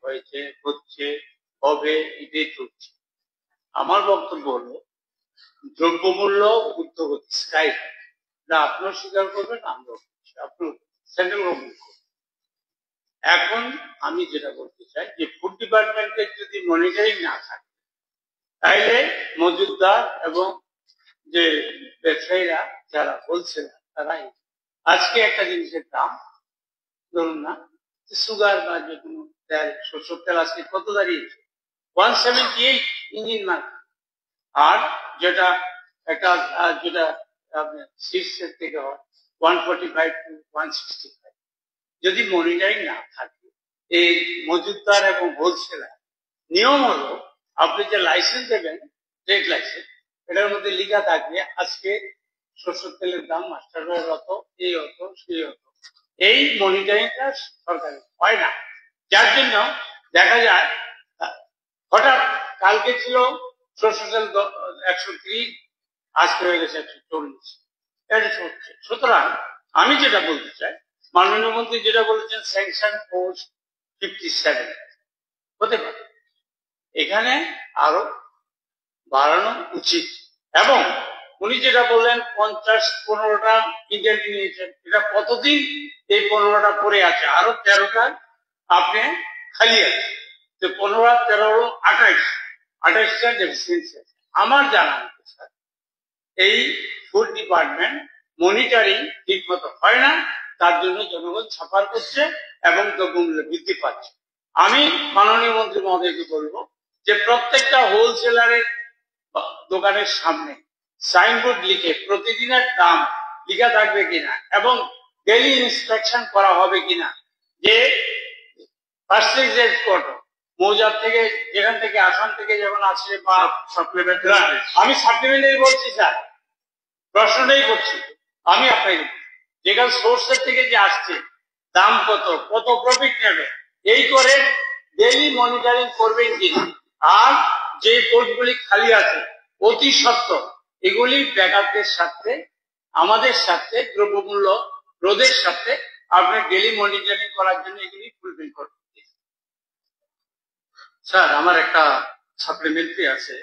হয়েছে, হচ্ছে, হবে, এটাই চলছে। আমার বক্তব্য হলো দ্রব্যমূল্য ঊর্ধ্বগতি, স্কাই, আপনিও স্বীকার করবেন, আমরাও আপনি সেন্ট্রাল গভর্নমেন্ট। এখন আমি যেটা বলতে চাই যে ফুড ডিপার্টমেন্টের যদি মনিটরিং না থাকে তাইলে মজুদদার এবং যে ব্যবসায়ীরা যারা বলছেন তারাই আজকে একটা জিনিসের দাম ধরুন না সুগার বা যে কোনো তেল, সরষের তেল আজকে কত দাঁড়িয়েছে 178 ইঞ্জিন মার্ক, আর যেটা একটা যেটা আপনার শীর্ষের থেকে হয় 145 to 165। যদি মনিটরিং না থাকে এই মজুদদার এবং হোলসেলার, নিয়ম হলো আপনি যে লাইসেন্স দেবেন ট্রেড লাইসেন্স, এটার মধ্যে লেখা থাকবে আজকে সরষের তেলের দাম মাস্টার ভাইয়ের অত, এই অত, সেই অত। এই মনিটরিংটা সরকারি হয় না, যার জন্য দেখা যায় হঠাৎ কালকে ছিল সরষের তেল 130, আজকে হয়ে গেছে 140। এটা হচ্ছে। সুতরাং আমি যেটা বলতে চাই, মাননীয় মন্ত্রী যেটা বলেছেন স্যাংশন পোস্ট 57 হতে পারে, এখানে আরো বাড়ানো উচিত। এবং উনি যেটা বললেন 15টা ইন্টারভিউ নিয়েছেন, এটা কতদিন এই 15টা পড়ে আছে, আরো 13টা আপনি খালি আছে, তো 15 আর 13 হলো 28টা ডেফিসিয়েন্সি আছে। আমার জানা মতো স্যার এই ফুড ডিপার্টমেন্ট মনিটরিং ঠিক মতো হয় না, তার জন্য জনগণ ছাপার করছে এবং দ্রব্যমূল্য বৃদ্ধি পাচ্ছে। আমি মাননীয় মন্ত্রী মহোদয়কে বলবো যে প্রত্যেকটা হোলসেলারের দোকানের সামনে সাইনবোর্ড লিখে প্রতিদিনের দাম লেখা থাকবে কিনা এবং ডেইলি ইন্সপেকশন করা হবে কিনা, যে পার্সেন্টেজ কত মৌজার থেকে, যেখান থেকে আসাম থেকে যখন আসছে বা সাপ্লিমেন্ট, আমি সাপ্লিমেন্টারি বলছি স্যার, প্রশ্নটাই করছি আমি আপনাকে, যেখানে সোর্সের থেকে যে আসছে দাম কত, কত প্রফিট নেবে, এই করে ডেইলি মনিটরিং করবেন কিনা। আর যে পোর্টগুলি খালি আছে অতি সত্ত্বর এগুলি ব্যাকআপের সাথে আমাদের সাথে দ্রব্যমূল্য রোধের সাথে আপনি ডেইলি মনিটরিং করার জন্য এগুলি ফুলফিল করবেন। স্যার আমার একটা সাপ্লিমেন্টারি আছে,